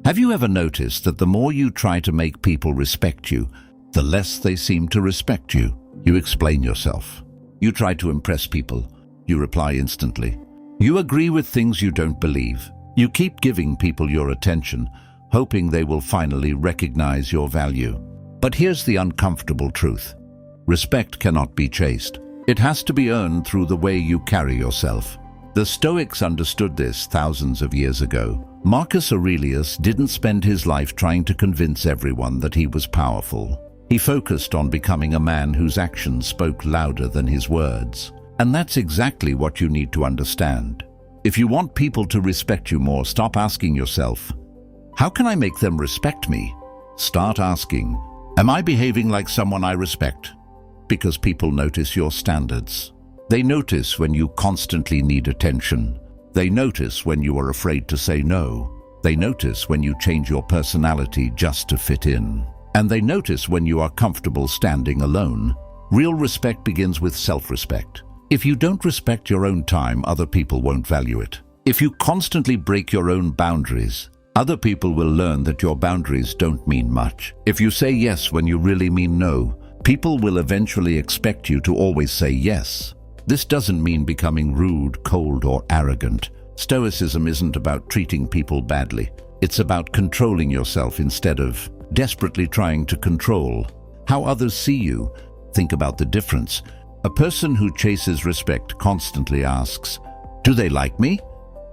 Have you ever noticed that the more you try to make people respect you, the less they seem to respect you? You explain yourself. You try to impress people. You reply instantly. You agree with things you don't believe. You keep giving people your attention, hoping they will finally recognize your value. But here's the uncomfortable truth. Respect cannot be chased. It has to be earned through the way you carry yourself. The Stoics understood this thousands of years ago. Marcus Aurelius didn't spend his life trying to convince everyone that he was powerful. He focused on becoming a man whose actions spoke louder than his words. And that's exactly what you need to understand. If you want people to respect you more, stop asking yourself, how can I make them respect me? Start asking, am I behaving like someone I respect? Because people notice your standards. They notice when you constantly need attention. They notice when you are afraid to say no. They notice when you change your personality just to fit in. And they notice when you are comfortable standing alone. Real respect begins with self-respect. If you don't respect your own time, other people won't value it. If you constantly break your own boundaries, other people will learn that your boundaries don't mean much. If you say yes when you really mean no, people will eventually expect you to always say yes. This doesn't mean becoming rude, cold, or arrogant. Stoicism isn't about treating people badly. It's about controlling yourself instead of desperately trying to control how others see you. Think about the difference. A person who chases respect constantly asks, do they like me?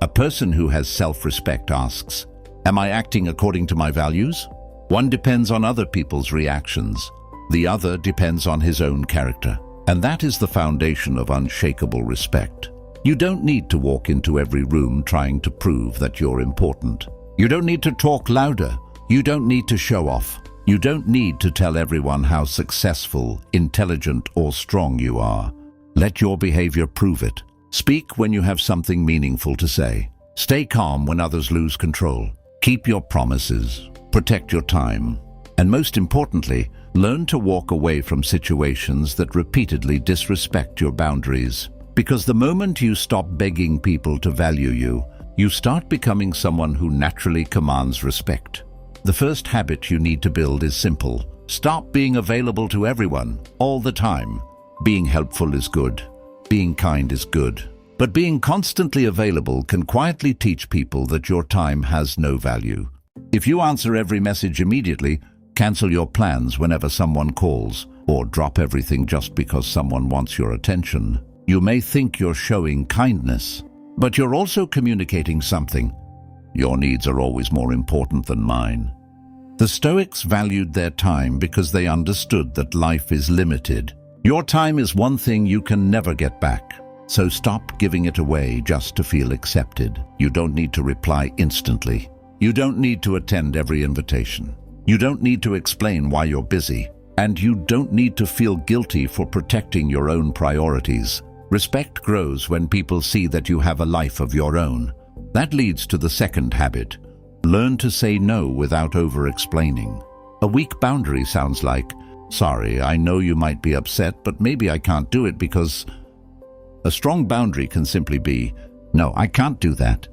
A person who has self-respect asks, am I acting according to my values? One depends on other people's reactions. The other depends on his own character. And that is the foundation of unshakable respect. You don't need to walk into every room trying to prove that you're important. You don't need to talk louder. You don't need to show off. You don't need to tell everyone how successful, intelligent, or strong you are. Let your behavior prove it. Speak when you have something meaningful to say. Stay calm when others lose control. Keep your promises. Protect your time. And most importantly, learn to walk away from situations that repeatedly disrespect your boundaries. Because the moment you stop begging people to value you, you start becoming someone who naturally commands respect. The first habit you need to build is simple. Stop being available to everyone all the time. Being helpful is good. Being kind is good. But being constantly available can quietly teach people that your time has no value. If you answer every message immediately, cancel your plans whenever someone calls, or drop everything just because someone wants your attention, you may think you're showing kindness, but you're also communicating something. Your needs are always more important than mine. The Stoics valued their time because they understood that life is limited. Your time is one thing you can never get back. So stop giving it away just to feel accepted. You don't need to reply instantly. You don't need to attend every invitation. You don't need to explain why you're busy. And you don't need to feel guilty for protecting your own priorities. Respect grows when people see that you have a life of your own. That leads to the second habit. Learn to say no without over-explaining. A weak boundary sounds like, sorry, I know you might be upset, but maybe I can't do it because... A strong boundary can simply be, no, I can't do that.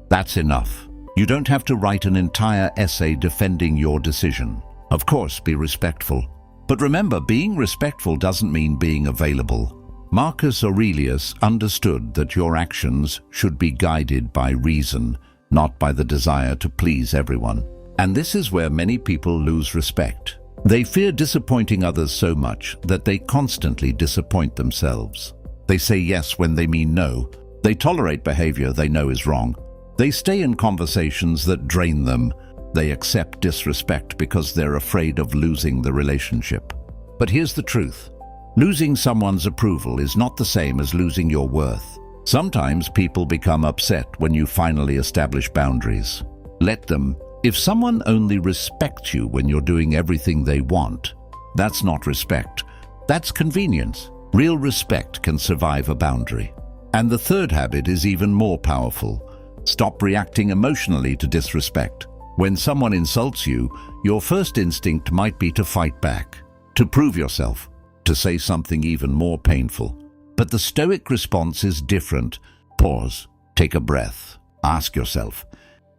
That's enough. You don't have to write an entire essay defending your decision. Of course, be respectful. But remember, being respectful doesn't mean being available. Marcus Aurelius understood that your actions should be guided by reason, not by the desire to please everyone. And this is where many people lose respect. They fear disappointing others so much that they constantly disappoint themselves. They say yes when they mean no. They tolerate behavior they know is wrong. They stay in conversations that drain them. They accept disrespect because they're afraid of losing the relationship. But here's the truth. Losing someone's approval is not the same as losing your worth. Sometimes people become upset when you finally establish boundaries. Let them. If someone only respects you when you're doing everything they want, that's not respect. That's convenience. Real respect can survive a boundary. And the third habit is even more powerful. Stop reacting emotionally to disrespect. When someone insults you, your first instinct might be to fight back, to prove yourself, to say something even more painful. But the Stoic response is different. Pause, take a breath, ask yourself,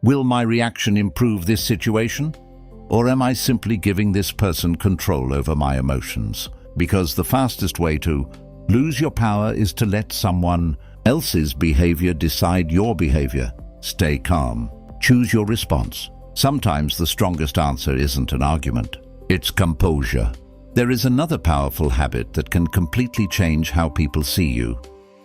Will my reaction improve this situation? Or am I simply giving this person control over my emotions? Because the fastest way to lose your power is to let someone else's behavior decide your behavior. Stay calm. Choose your response. Sometimes the strongest answer isn't an argument. It's composure. There is another powerful habit that can completely change how people see you.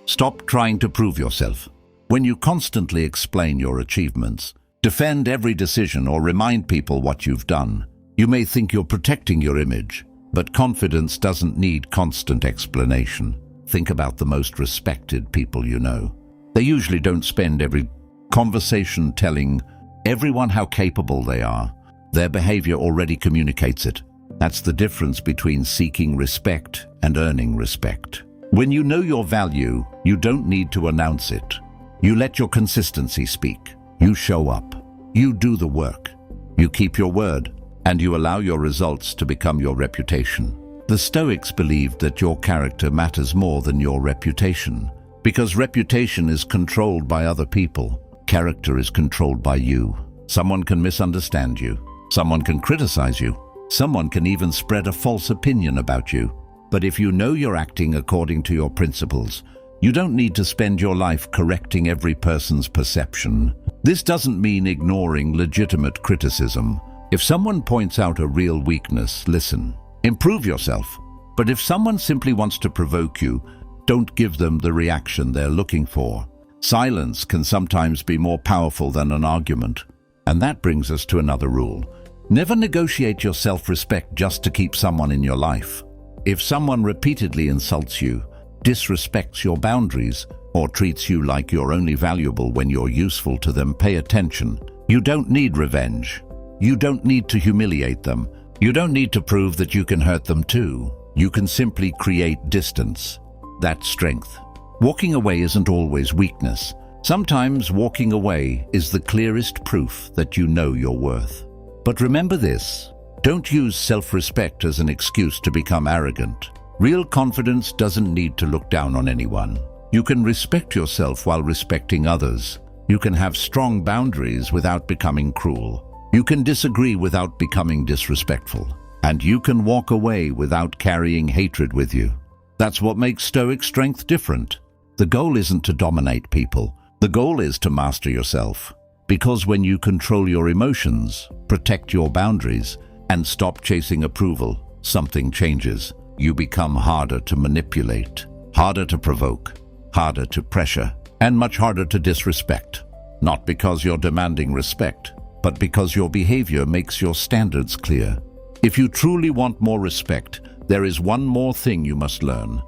Stop trying to prove yourself. When you constantly explain your achievements, defend every decision, or remind people what you've done, you may think you're protecting your image, but confidence doesn't need constant explanation. Think about the most respected people you know. They usually don't spend every conversation telling everyone how capable they are. Their behavior already communicates it. That's the difference between seeking respect and earning respect. When you know your value, you don't need to announce it. You let your consistency speak. You show up. You do the work. You keep your word, and you allow your results to become your reputation. The Stoics believed that your character matters more than your reputation, because reputation is controlled by other people. Character is controlled by you. Someone can misunderstand you. Someone can criticize you. Someone can even spread a false opinion about you. But if you know you're acting according to your principles, you don't need to spend your life correcting every person's perception. This doesn't mean ignoring legitimate criticism. If someone points out a real weakness, listen. Improve yourself. But if someone simply wants to provoke you, don't give them the reaction they're looking for. Silence can sometimes be more powerful than an argument. And that brings us to another rule. Never negotiate your self-respect just to keep someone in your life. If someone repeatedly insults you, disrespects your boundaries, or treats you like you're only valuable when you're useful to them, pay attention. You don't need revenge. You don't need to humiliate them. You don't need to prove that you can hurt them too. You can simply create distance. That's strength. Walking away isn't always weakness. Sometimes walking away is the clearest proof that you know your worth. But remember this, don't use self-respect as an excuse to become arrogant. Real confidence doesn't need to look down on anyone. You can respect yourself while respecting others. You can have strong boundaries without becoming cruel. You can disagree without becoming disrespectful. And you can walk away without carrying hatred with you. That's what makes Stoic strength different. The goal isn't to dominate people. The goal is to master yourself. Because when you control your emotions, protect your boundaries, and stop chasing approval, something changes. You become harder to manipulate, harder to provoke, harder to pressure, and much harder to disrespect. Not because you're demanding respect, but because your behavior makes your standards clear. If you truly want more respect, there is one more thing you must learn.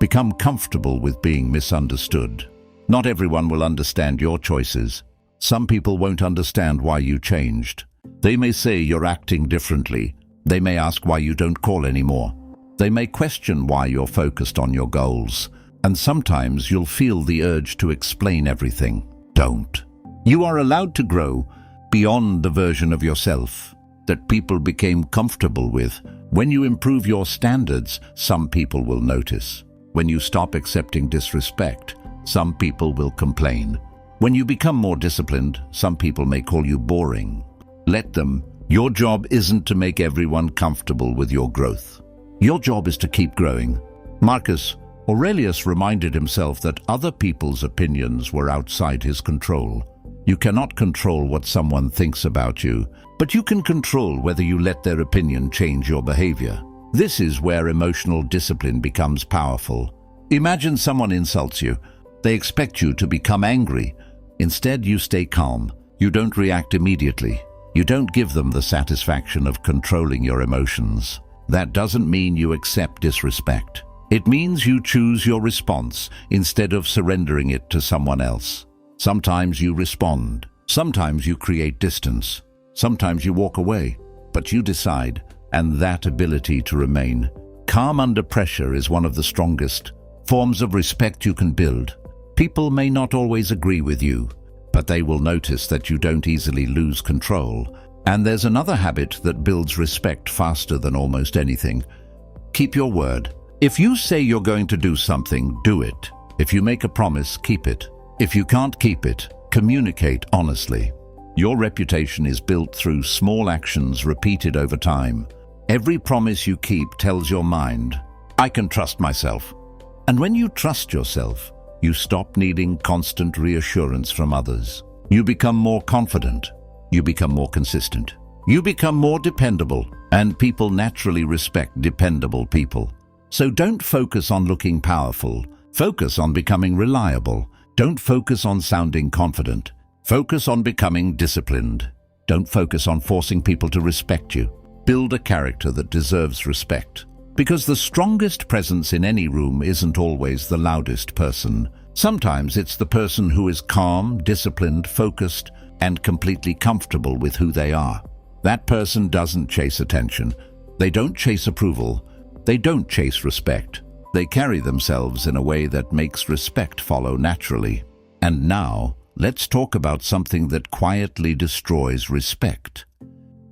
Become comfortable with being misunderstood. Not everyone will understand your choices. Some people won't understand why you changed. They may say you're acting differently. They may ask why you don't call anymore. They may question why you're focused on your goals. And sometimes you'll feel the urge to explain everything. Don't. You are allowed to grow beyond the version of yourself that people became comfortable with. When you improve your standards, some people will notice. When you stop accepting disrespect, some people will complain. When you become more disciplined, some people may call you boring. Let them. Your job isn't to make everyone comfortable with your growth. Your job is to keep growing. Marcus Aurelius reminded himself that other people's opinions were outside his control. You cannot control what someone thinks about you, but you can control whether you let their opinion change your behavior. This is where emotional discipline becomes powerful. Imagine someone insults you. They expect you to become angry. Instead, you stay calm. You don't react immediately. You don't give them the satisfaction of controlling your emotions. That doesn't mean you accept disrespect. It means you choose your response instead of surrendering it to someone else. Sometimes you respond. Sometimes you create distance. Sometimes you walk away. But you decide, and that ability to remain calm under pressure is one of the strongest forms of respect you can build. People may not always agree with you, but they will notice that you don't easily lose control. And there's another habit that builds respect faster than almost anything. Keep your word. If you say you're going to do something, do it. If you make a promise, keep it. If you can't keep it, communicate honestly. Your reputation is built through small actions repeated over time. Every promise you keep tells your mind, I can trust myself. And when you trust yourself, you stop needing constant reassurance from others. You become more confident. You become more consistent. You become more dependable, and people naturally respect dependable people. So don't focus on looking powerful. Focus on becoming reliable. Don't focus on sounding confident. Focus on becoming disciplined. Don't focus on forcing people to respect you. Build a character that deserves respect. Because the strongest presence in any room isn't always the loudest person. Sometimes it's the person who is calm, disciplined, focused, and completely comfortable with who they are. That person doesn't chase attention. They don't chase approval. They don't chase respect. They carry themselves in a way that makes respect follow naturally. And now, let's talk about something that quietly destroys respect.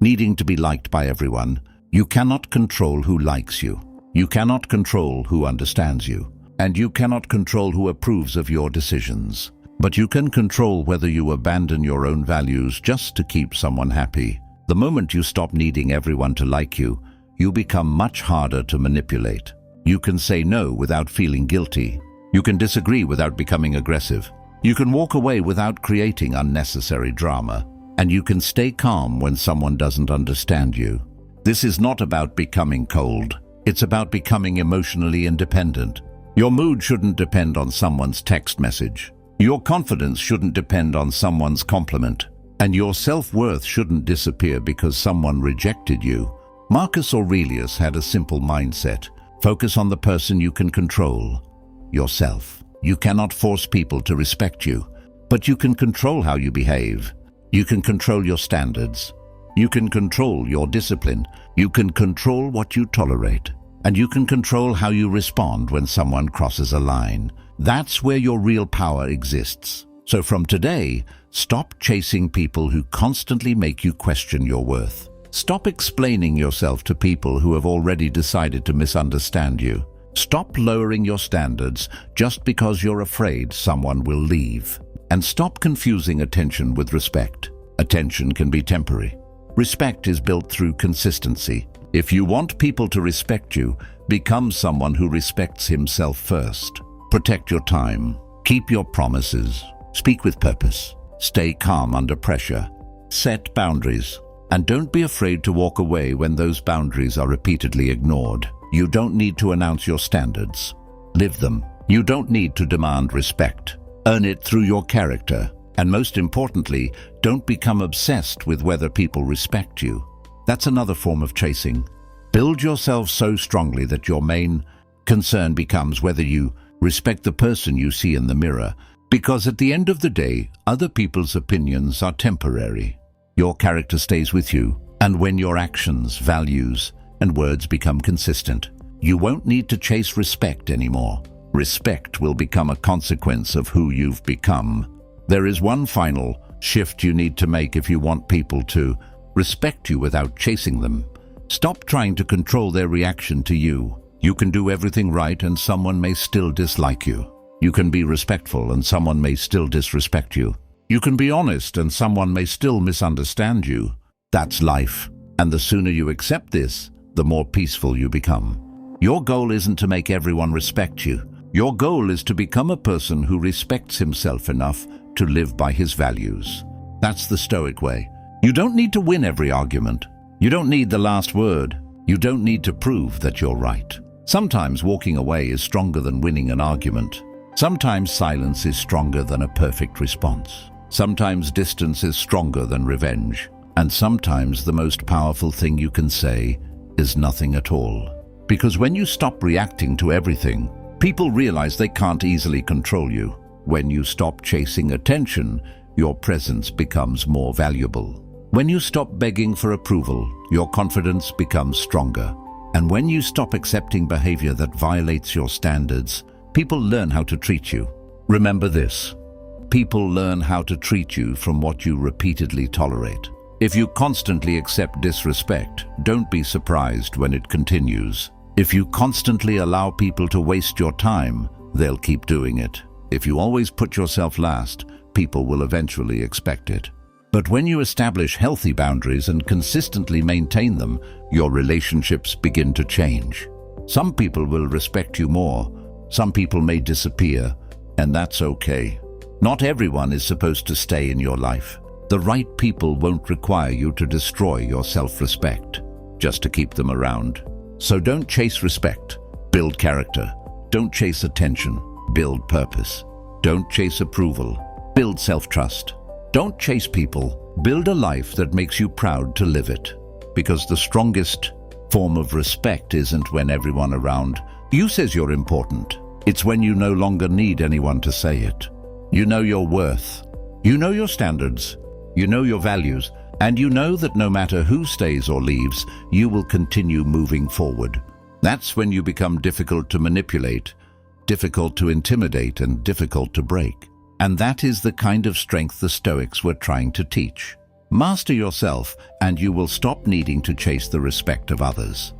Needing to be liked by everyone. You cannot control who likes you. You cannot control who understands you. And you cannot control who approves of your decisions. But you can control whether you abandon your own values just to keep someone happy. The moment you stop needing everyone to like you, you become much harder to manipulate. You can say no without feeling guilty. You can disagree without becoming aggressive. You can walk away without creating unnecessary drama. And you can stay calm when someone doesn't understand you. This is not about becoming cold. It's about becoming emotionally independent. Your mood shouldn't depend on someone's text message. Your confidence shouldn't depend on someone's compliment. And your self-worth shouldn't disappear because someone rejected you. Marcus Aurelius had a simple mindset. Focus on the person you can control, yourself. You cannot force people to respect you, but you can control how you behave. You can control your standards. You can control your discipline. You can control what you tolerate. And you can control how you respond when someone crosses a line. That's where your real power exists. So from today, stop chasing people who constantly make you question your worth. Stop explaining yourself to people who have already decided to misunderstand you. Stop lowering your standards just because you're afraid someone will leave. And stop confusing attention with respect. Attention can be temporary. Respect is built through consistency. If you want people to respect you, become someone who respects himself first. Protect your time. Keep your promises. Speak with purpose. Stay calm under pressure. Set boundaries. And don't be afraid to walk away when those boundaries are repeatedly ignored. You don't need to announce your standards. Live them. You don't need to demand respect. Earn it through your character. And most importantly, don't become obsessed with whether people respect you. That's another form of chasing. Build yourself so strongly that your main concern becomes whether you respect the person you see in the mirror. Because at the end of the day, other people's opinions are temporary. Your character stays with you, and when your actions, values, and words become consistent, you won't need to chase respect anymore. Respect will become a consequence of who you've become. There is one final shift you need to make if you want people to respect you without chasing them. Stop trying to control their reaction to you. You can do everything right and someone may still dislike you. You can be respectful and someone may still disrespect you. You can be honest and someone may still misunderstand you. That's life. And the sooner you accept this, the more peaceful you become. Your goal isn't to make everyone respect you. Your goal is to become a person who respects himself enough to live by his values. That's the Stoic way. You don't need to win every argument. You don't need the last word. You don't need to prove that you're right. Sometimes walking away is stronger than winning an argument. Sometimes silence is stronger than a perfect response. Sometimes distance is stronger than revenge. And sometimes the most powerful thing you can say is nothing at all. Because when you stop reacting to everything, people realize they can't easily control you. When you stop chasing attention, your presence becomes more valuable. When you stop begging for approval, your confidence becomes stronger. And when you stop accepting behavior that violates your standards, people learn how to treat you. Remember this. People learn how to treat you from what you repeatedly tolerate. If you constantly accept disrespect, don't be surprised when it continues. If you constantly allow people to waste your time, they'll keep doing it. If you always put yourself last, people will eventually expect it. But when you establish healthy boundaries and consistently maintain them, your relationships begin to change. Some people will respect you more, some people may disappear, and that's okay. Not everyone is supposed to stay in your life. The right people won't require you to destroy your self-respect just to keep them around. So don't chase respect, build character. Don't chase attention, build purpose. Don't chase approval, build self-trust. Don't chase people, build a life that makes you proud to live it. Because the strongest form of respect isn't when everyone around you says you're important. It's when you no longer need anyone to say it. You know your worth, you know your standards, you know your values, and you know that no matter who stays or leaves, you will continue moving forward. That's when you become difficult to manipulate, difficult to intimidate, and difficult to break. And that is the kind of strength the Stoics were trying to teach. Master yourself, and you will stop needing to chase the respect of others.